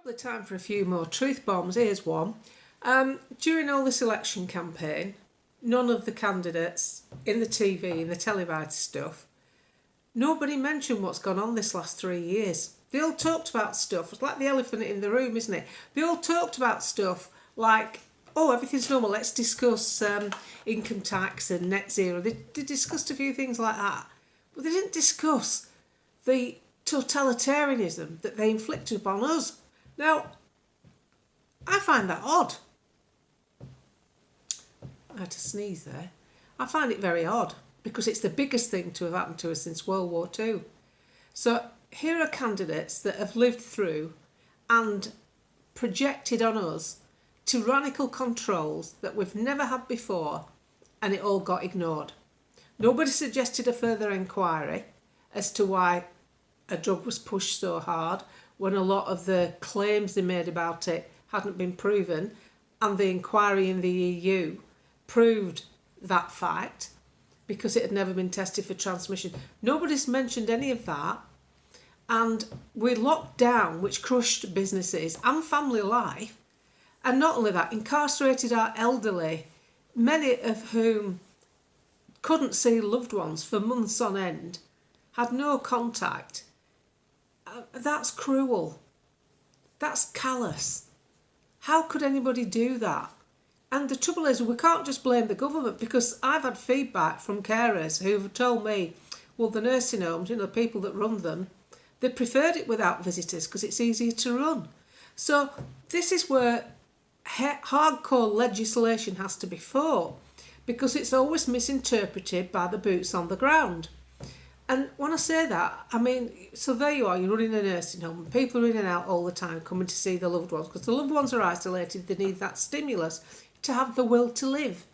Probably time for a few more truth bombs. Here's one. During all this election campaign, none of the candidates in the TV and the televised stuff, nobody mentioned what's gone on this last 3 years. They all talked about stuff. It's like the elephant in the room, isn't it? They all talked about stuff like, oh, everything's normal, let's discuss income tax and net zero. They discussed a few things like that. But they didn't discuss the totalitarianism that they inflicted upon us. Now, I find that odd. I had to sneeze there. I find it very odd because it's the biggest thing to have happened to us since World War II. So here are candidates that have lived through and projected on us tyrannical controls that we've never had before, and it all got ignored. Nobody suggested a further inquiry as to why a drug was pushed so hard when a lot of the claims they made about it hadn't been proven, and the inquiry in the EU proved that fact because it had never been tested for transmission. Nobody's mentioned any of that, and we locked down, which crushed businesses and family life, and not only that, incarcerated our elderly, many of whom couldn't see loved ones for months on end, had no contact. That's cruel. That's callous. How could anybody do that? And the trouble is, we can't just blame the government, because I've had feedback from carers who've told me, well, the nursing homes, the people that run them, they preferred it without visitors because it's easier to run. So this is where hardcore legislation has to be fought, because it's always misinterpreted by the boots on the ground. And when I say that, I mean, so there you are, you're running a nursing home, and people are in and out all the time coming to see the loved ones, because the loved ones are isolated, they need that stimulus to have the will to live.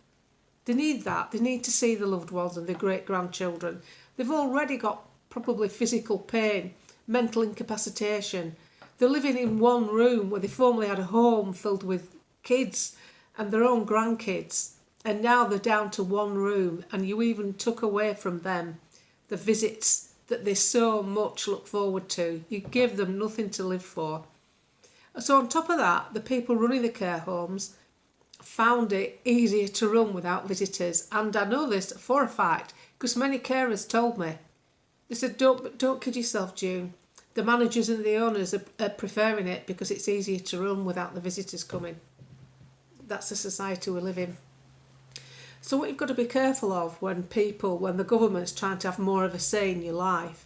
They need that. They need to see the loved ones and their great-grandchildren. They've already got probably physical pain, mental incapacitation. They're living in one room where they formerly had a home filled with kids and their own grandkids, and now they're down to one room, and you even took away from them the visits that they so much look forward to. You give them nothing to live for. So on top of that, the people running the care homes found it easier to run without visitors. And I know this for a fact because many carers told me. They said, don't kid yourself, June. The managers and the owners are preferring it because it's easier to run without the visitors coming. That's the society we live in. So what you've got to be careful of when the government's trying to have more of a say in your life,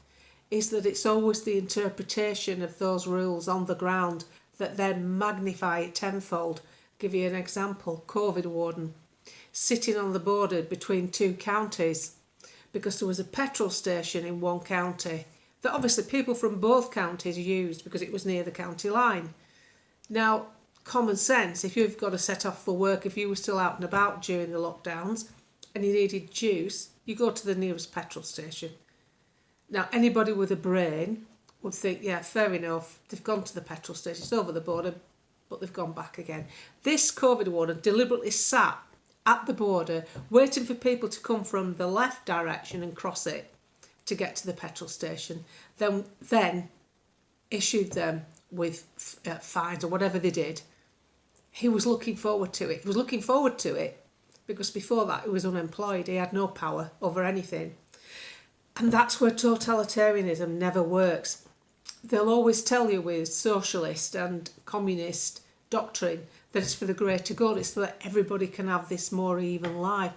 is that it's always the interpretation of those rules on the ground that then magnify it tenfold. Give you an example, COVID warden, sitting on the border between two counties because there was a petrol station in one county that obviously people from both counties used because it was near the county line. Now, common sense, if you've got to set off for work, if you were still out and about during the lockdowns and you needed juice, you go to the nearest petrol station. Now, anybody with a brain would think, yeah, fair enough, they've gone to the petrol station, it's over the border, but they've gone back again. This COVID warden deliberately sat at the border waiting for people to come from the left direction and cross it to get to the petrol station, then issued them with fines or whatever they did. He was looking forward to it. He was looking forward to it because before that he was unemployed. He had no power over anything. And that's where totalitarianism never works. They'll always tell you with socialist and communist doctrine that it's for the greater good. It's so that everybody can have this more even life.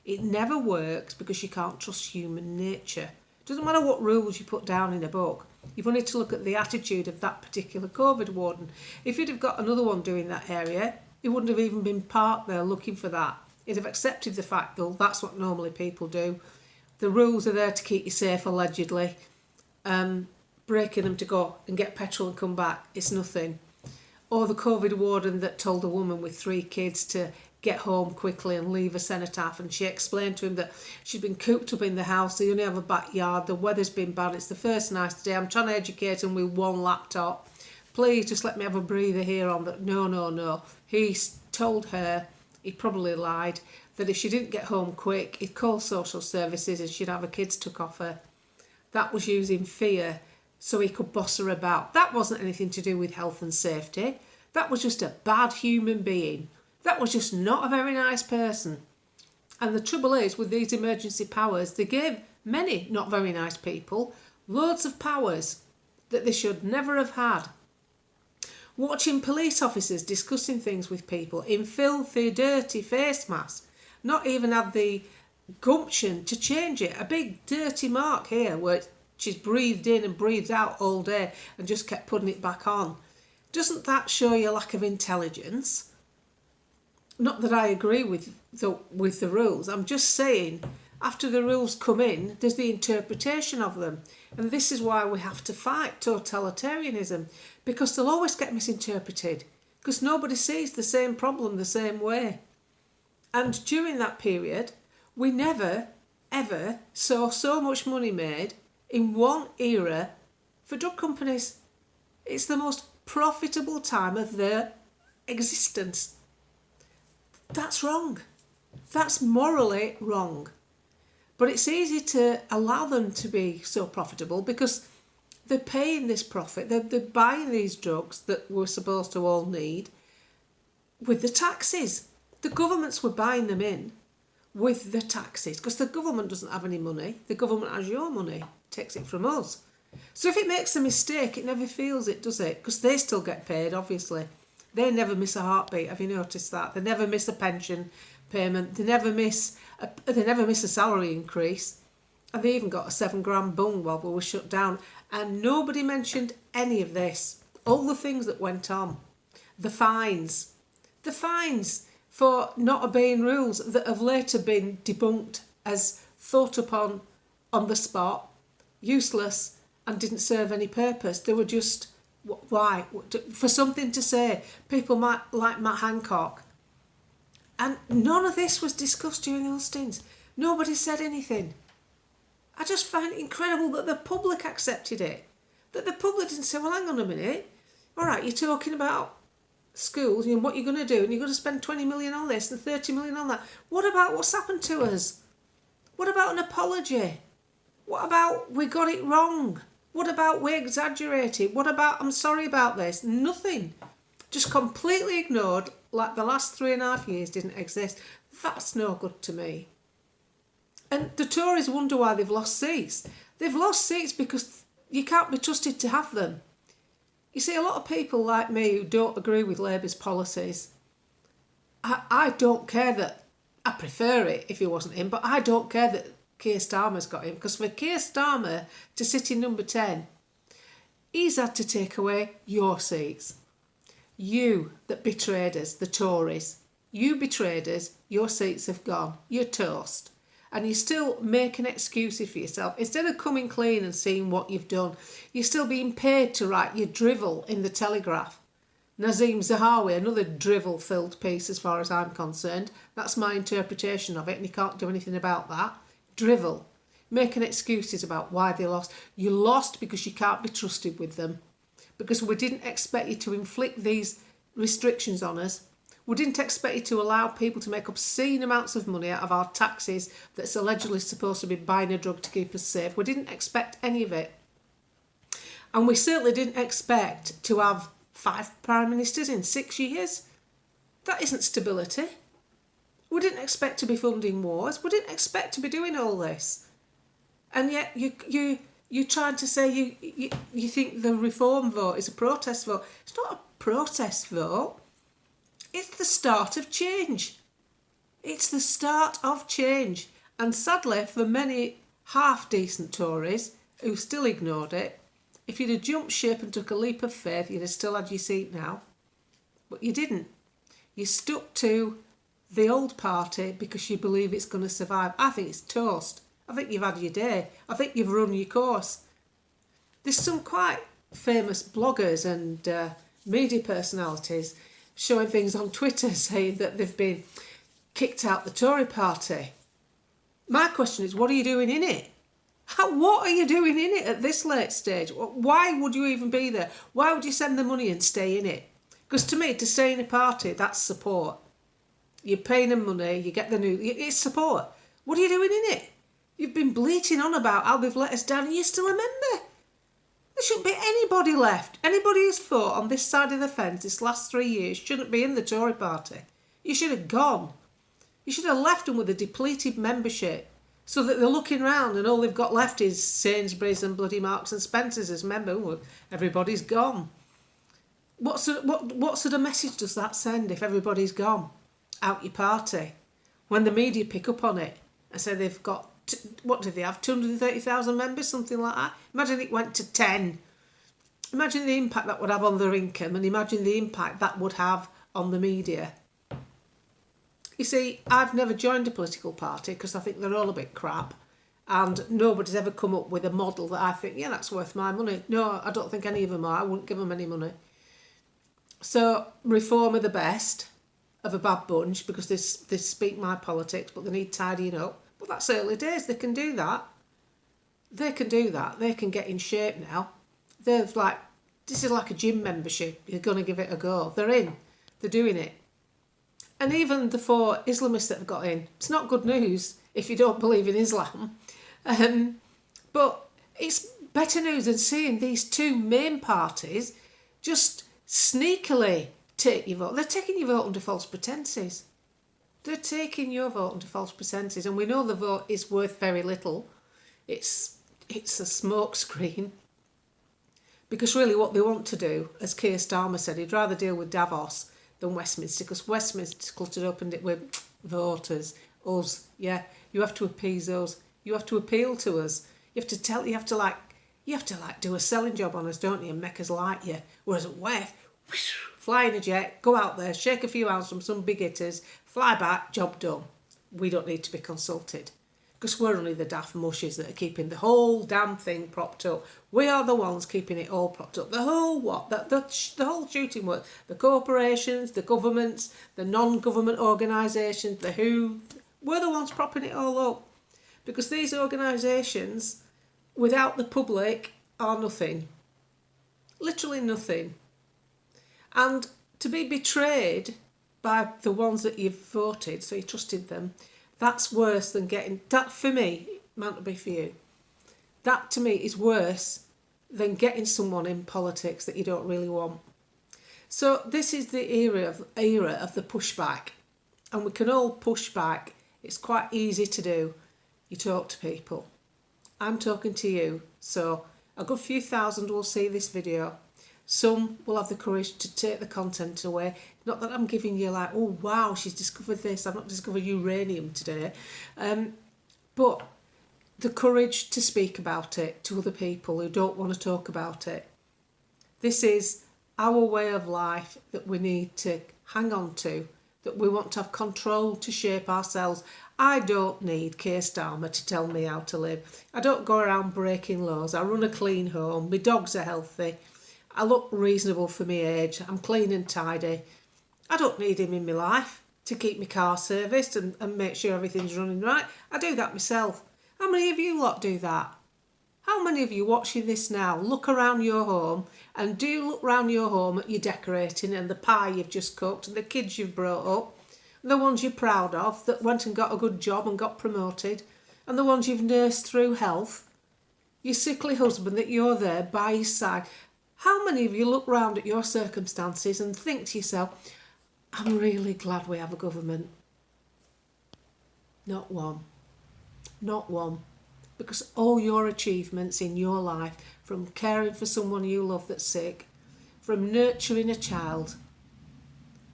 It never works because you can't trust human nature. It doesn't matter what rules you put down in a book. You've only to look at the attitude of that particular COVID warden. If you'd have got another one doing that area, he wouldn't have even been parked there looking for that. He'd have accepted the fact that that's what normally people do. The rules are there to keep you safe, allegedly. Breaking them to go and get petrol and come back, it's nothing. Or the COVID warden that told a woman with 3 kids to get home quickly and leave a cenotaph, and she explained to him that she'd been cooped up in the house, they only have a backyard, the weather's been bad, it's the first nice day, I'm trying to educate him with one laptop, please just let me have a breather here on that. No. He told her, he probably lied, that if she didn't get home quick, he'd call social services and she'd have her kids took off her. That was using fear so he could boss her about. That wasn't anything to do with health and safety. That was just a bad human being. That was just not a very nice person. And the trouble is, with these emergency powers, they gave many not very nice people loads of powers that they should never have had. Watching police officers discussing things with people in filthy, dirty face masks, not even have the gumption to change it. A big dirty mark here where she's breathed in and breathed out all day and just kept putting it back on. Doesn't that show your lack of intelligence? Not that I agree with the rules. I'm just saying, after the rules come in, there's the interpretation of them. And this is why we have to fight totalitarianism, because they'll always get misinterpreted, because nobody sees the same problem the same way. And during that period, we never, ever saw so much money made in one era for drug companies. It's the most profitable time of their existence. That's wrong. That's morally wrong. But it's easy to allow them to be so profitable because they're paying this profit. They're buying these drugs that we're supposed to all need with the taxes. The governments were buying them in with the taxes because the government doesn't have any money. The government has your money, takes it from us. So if it makes a mistake, it never feels it, does it? Because they still get paid, obviously. They never miss a heartbeat. Have you noticed that? They never miss a pension payment. They never miss a salary increase. And they even got a $7,000 bung while we were shut down. And nobody mentioned any of this. All the things that went on. The fines. The fines for not obeying rules that have later been debunked as thought upon on the spot, useless, and didn't serve any purpose. They were just, why? For something to say. People might like Matt Hancock. And none of this was discussed during hustings. Nobody said anything. I just find it incredible that the public accepted it. That the public didn't say, well, hang on a minute. All right, you're talking about schools and what you're going to do, and you're going to spend 20 million on this and 30 million on that. What about what's happened to us? What about an apology? What about we got it wrong? What about we exaggerated? What about I'm sorry about this? Nothing. Just completely ignored, like the last 3.5 years didn't exist. That's no good to me. And the Tories wonder why they've lost seats. They've lost seats because you can't be trusted to have them. You see, a lot of people like me who don't agree with Labour's policies, I don't care that, I prefer it if he wasn't in, but I don't care that Keir Starmer's got him, because for Keir Starmer to sit in number 10, he's had to take away your seats. You that betrayed us, the Tories, you betrayed us, your seats have gone, you're toast. And you're still making excuses for yourself. Instead of coming clean and seeing what you've done, you're still being paid to write your drivel in the Telegraph. Nazim Zahawi, another drivel-filled piece as far as I'm concerned. That's my interpretation of it, and you can't do anything about that. Drivel. Making excuses about why they lost. You lost because you can't be trusted with them. Because we didn't expect you to inflict these restrictions on us. We didn't expect you to allow people to make obscene amounts of money out of our taxes that's allegedly supposed to be buying a drug to keep us safe. We didn't expect any of it. And we certainly didn't expect to have 5 prime ministers in 6 years. That isn't stability. We didn't expect to be funding wars. We didn't expect to be doing all this. And yet you're trying to say you think the reform vote is a protest vote. It's not a protest vote. It's the start of change. It's the start of change. And sadly, for many half-decent Tories who still ignored it, if you'd have jumped ship and took a leap of faith, you'd have still had your seat now. But you didn't. You stuck to the old party because you believe it's going to survive. I think it's toast. I think you've had your day. I think you've run your course. There's some quite famous bloggers and media personalities showing things on Twitter saying that they've been kicked out the Tory party. My question is, what are you doing in it? What are you doing in it at this late stage? Why would you even be there? Why would you send the money and stay in it? Because to me, to stay in a party, that's support. You're paying them money, you get the new... It's support. What are you doing in it? You've been bleating on about how they've let us down and you're still a member. There shouldn't be anybody left. Anybody who's fought on this side of the fence this last 3 years shouldn't be in the Tory party. You should have gone. You should have left them with a depleted membership so that they're looking round and all they've got left is Sainsbury's and bloody Marks and Spencer's as member. Well, everybody's gone. What sort of message does that send if everybody's gone out your party? When the media pick up on it and say they've got, what do they have, 230,000 members, something like that? Imagine it went to 10. Imagine the impact that would have on their income, and imagine the impact that would have on the media. You see, I've never joined a political party because I think they're all a bit crap, and nobody's ever come up with a model that I think, yeah, that's worth my money. No, I don't think any of them are. I wouldn't give them any money. So Reform are the best of a bad bunch because they speak my politics, but they need tidying up. But that's early days. They can do that. They can do that. They can get in shape now. They're like, this is like a gym membership. You're going to give it a go. They're in. They're doing it. And even the 4 Islamists that have got in, it's not good news if you don't believe in Islam. But it's better news than seeing these 2 main parties just sneakily take your vote. They're taking your vote under false pretences. They're taking your vote under false pretences. And we know the vote is worth very little. It's a smokescreen. Because really what they want to do, as Keir Starmer said, he'd rather deal with Davos than Westminster, because Westminster cluttered opened it with voters, us. Yeah, you have to appease us. You have to appeal to us. You have to do a selling job on us, don't you, and make us like you. Whereas at WEF, fly in a jet, go out there, shake a few hands from some big hitters, fly back, job done. We don't need to be consulted. Because we're only the daft mushes that are keeping the whole damn thing propped up. We are the ones keeping it all propped up. The whole what? The whole shooting work. The corporations, the governments, the non-government organisations, the WHO. We're the ones propping it all up. Because these organisations, without the public, are nothing. Literally nothing. And to be betrayed by the ones that you've voted, so you trusted them, that's worse than getting... That, for me, might not be for you. That, to me, is worse than getting someone in politics that you don't really want. So this is the era of the pushback. And we can all push back. It's quite easy to do. You talk to people. I'm talking to you. So a good few thousand will see this video. Some will have the courage to take the content away. Not that I'm giving you like, oh wow, she's discovered this. I've not discovered uranium today. But the courage to speak about it to other people who don't want to talk about it. This is our way of life that we need to hang on to, that we want to have control to shape ourselves. I don't need Keir Starmer to tell me how to live. I don't go around breaking laws. I run a clean home. My dogs are healthy. I look reasonable for my age. I'm clean and tidy. I don't need him in my life to keep my car serviced and make sure everything's running right. I do that myself. How many of you lot do that? How many of you watching this now look around your home and do look around your home at your decorating and the pie you've just cooked and the kids you've brought up, and the ones you're proud of that went and got a good job and got promoted, and the ones you've nursed through health, your sickly husband that you're there by his side. How many of you look round at your circumstances and think to yourself, I'm really glad we have a government? Not one. Not one. Because all your achievements in your life, from caring for someone you love that's sick, from nurturing a child,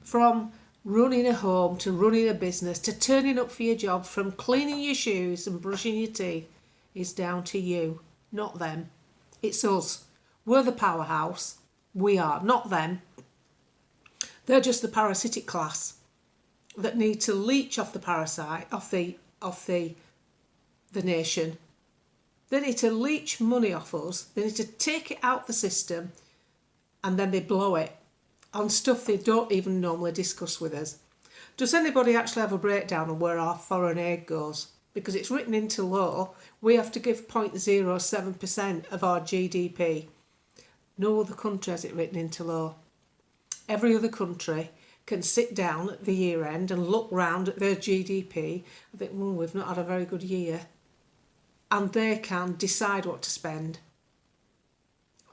from running a home to running a business, to turning up for your job, from cleaning your shoes and brushing your teeth, is down to you, not them. It's us. We're the powerhouse. We are, not them. They're just the parasitic class that need to leech off the parasite, off the nation. They need to leech money off us. They need to take it out the system, and then they blow it on stuff they don't even normally discuss with us. Does anybody actually have a breakdown on where our foreign aid goes? Because it's written into law, we have to give 0.07% of our GDP. No other country has it written into law. Every other country can sit down at the year end and look round at their GDP and think, well, we've not had a very good year. And they can decide what to spend.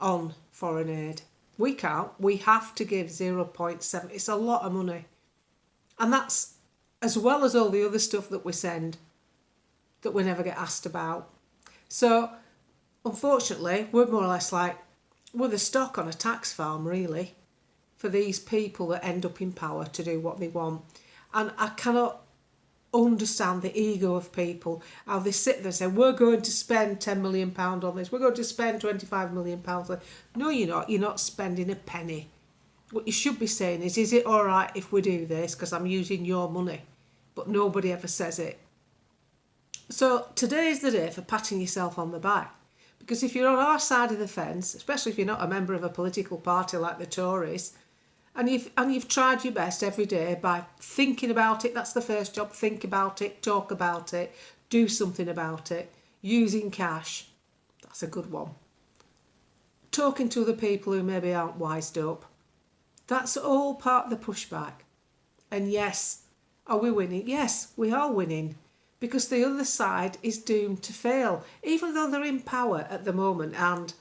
on foreign aid. We can't. We have to give 0.7. It's a lot of money. And that's as well as all the other stuff that we send that we never get asked about. So, unfortunately, we're more or less like, we're the stock on a tax farm, really, for these people that end up in power to do what they want. And I cannot understand the ego of people, how they sit there and say, we're going to spend £10 million on this, we're going to spend £25 million on this. No, you're not spending a penny. What you should be saying is it all right if we do this because I'm using your money? But nobody ever says it. So today is the day for patting yourself on the back, because if you're on our side of the fence, especially if you're not a member of a political party like the Tories, and you've tried your best every day by thinking about it, that's the first job, think about it, talk about it, do something about it, using cash, that's a good one. Talking to other people who maybe aren't wised up, that's all part of the pushback. And yes, are we winning? Yes, we are winning, because the other side is doomed to fail, even though they're in power at the moment and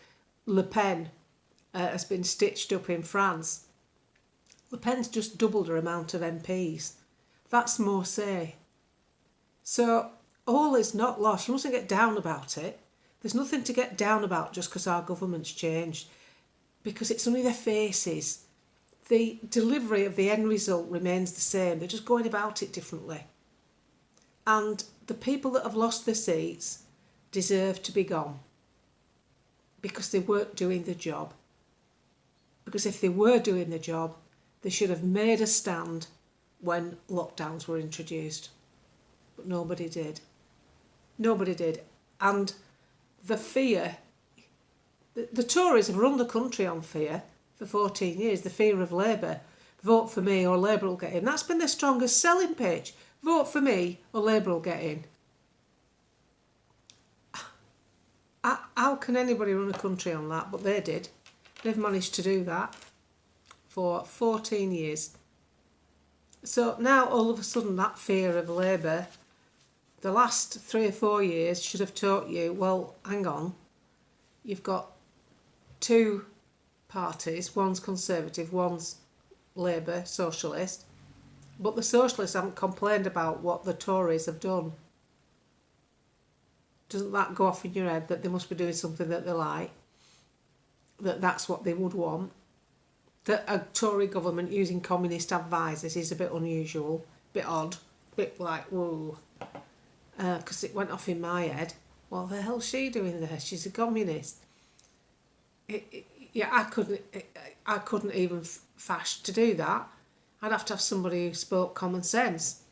Le Pen has been stitched up in France. Le Pen's just doubled her amount of MPs. That's more say. So all is not lost. You mustn't get down about it. There's nothing to get down about just because our government's changed, because it's only their faces. The delivery of the end result remains the same. They're just going about it differently. And the people that have lost their seats deserve to be gone because they weren't doing the job. Because if they were doing the job, they should have made a stand when lockdowns were introduced. But nobody did. Nobody did. And the fear, the Tories have run the country on fear for 14 years, the fear of Labour. Vote for me or Labour will get in. That's been their strongest selling page. Vote for me or Labour will get in. How can anybody run a country on that? But they did. They've managed to do that for 14 years. So now all of a sudden that fear of Labour, the last 3 or 4 years should have taught you, well, hang on, you've got two parties, one's Conservative, one's Labour, Socialist, but the Socialists haven't complained about what the Tories have done. Doesn't that go off in your head that they must be doing something that they like? That's what they would want? That a Tory government using communist advisors is a bit unusual, a bit odd, a bit like, whoa. Because it went off in my head. What the hell's she doing there? She's a communist. I couldn't even fash to do that. I'd have to have somebody who spoke common sense.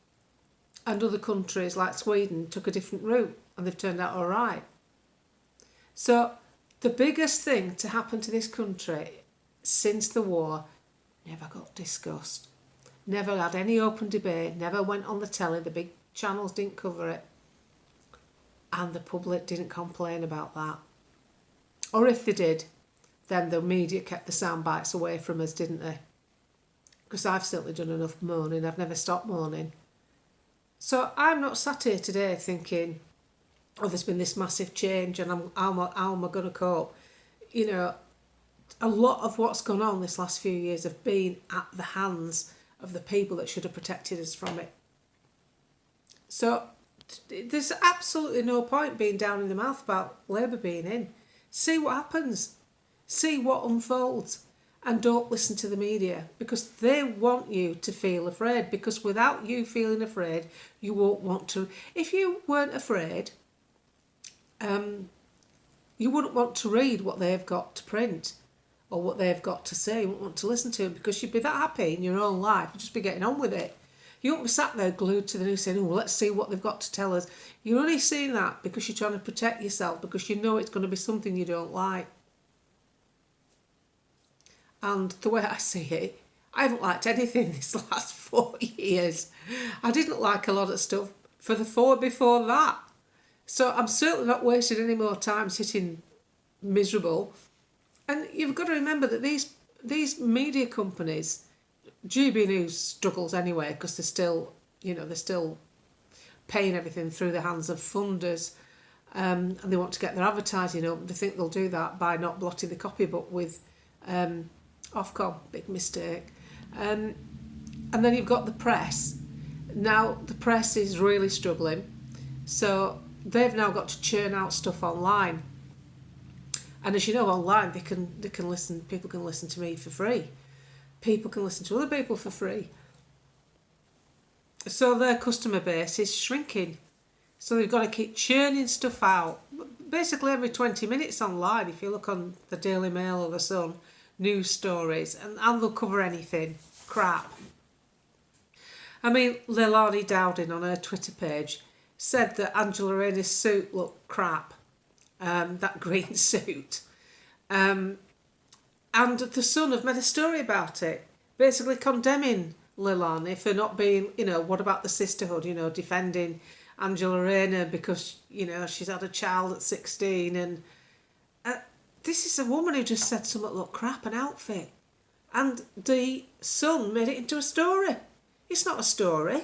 And other countries like Sweden took a different route and they've turned out all right. So the biggest thing to happen to this country since the war never got discussed. Never had any open debate, never went on the telly, the big channels didn't cover it. And the public didn't complain about that. Or if they did, then the media kept the sound bites away from us, didn't they? Because I've certainly done enough moaning. I've never stopped moaning. So I'm not sat here today thinking, oh, there's been this massive change and how am I going to cope? You know, a lot of what's gone on this last few years have been at the hands of the people that should have protected us from it. So there's absolutely no point being down in the mouth about Labour being in. See what happens. See what unfolds. And don't listen to the media, because they want you to feel afraid, because without you feeling afraid, you won't want to. If you weren't afraid, you wouldn't want to read what they've got to print or what they've got to say. You wouldn't want to listen to them because you'd be that happy in your own life. You'd just be getting on with it. You won't be sat there glued to the news saying, oh, let's see what they've got to tell us. You're only seeing that because you're trying to protect yourself, because you know it's going to be something you don't like. And the way I see it, I haven't liked anything this last 4 years. I didn't like a lot of stuff for the 4 before that. So I'm certainly not wasting any more time sitting miserable. And you've got to remember that these media companies, GB News struggles anyway because they're still paying everything through the hands of funders. and they want to get their advertising up. They think they'll do that by not blotting the copybook with Ofcom. Big mistake. And then you've got the press. Now the press is really struggling, so they've now got to churn out stuff online. And as you know, online they can listen. People can listen to me for free. People can listen to other people for free. So their customer base is shrinking. So they've got to keep churning stuff out. Basically every 20 minutes online, if you look on the Daily Mail or the Sun, news stories, and they'll cover anything. Crap. I mean, Leilani Dowding on her Twitter page said that Angela Rayner's suit looked crap. That green suit. And the Sun have made a story about it, basically condemning Leilani for not being, what about the sisterhood, defending Angela Rayner because, she's had a child at 16. And this is a woman who just said something looked crap, an outfit. And the Sun made it into a story. It's not a story.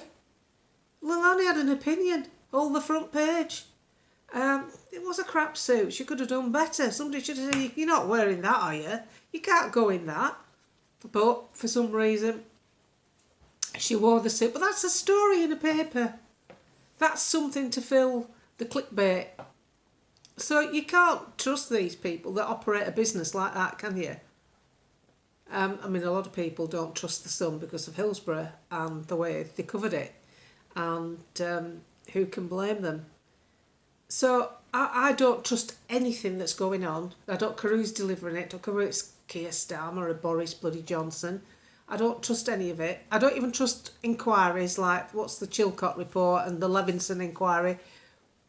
Leilani had an opinion, all the front page. It was a crap suit. She could have done better. Somebody should have said, you're not wearing that, are you? You can't go in that. But for some reason, she wore the suit. But that's a story in a paper. That's something to fill the clickbait. So you can't trust these people that operate a business like that, can you? A lot of people don't trust the Sun because of Hillsborough and the way they covered it. And who can blame them? So I don't trust anything that's going on. I don't care who's delivering it. I don't care whether it's Keir Starmer or Boris bloody Johnson. I don't trust any of it. I don't even trust inquiries like what's the Chilcot report and the Levinson inquiry.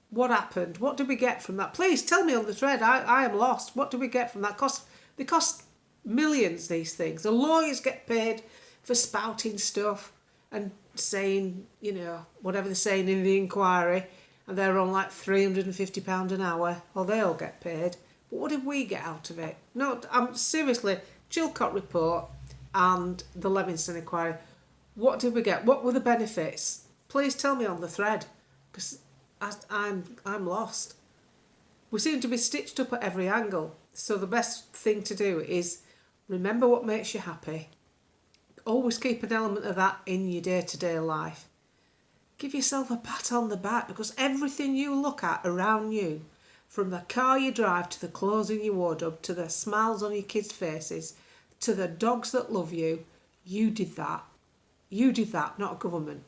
What happened? What did we get from that? Please tell me on the thread. I am lost. What did we get from that? They cost millions, these things. The lawyers get paid for spouting stuff and saying, whatever they're saying in the inquiry, and they're on like £350 an hour, or they all get paid. But what did we get out of it? No, seriously, Chilcot report and the Levinson inquiry, what did we get? What were the benefits? Please tell me on the thread, because I'm lost. We seem to be stitched up at every angle. So the best thing to do is remember what makes you happy. Always keep an element of that in your day-to-day life. Give yourself a pat on the back, because everything you look at around you, from the car you drive to the clothes in your wardrobe, to the smiles on your kids' faces, to the dogs that love you, you did that. You did that, not a government.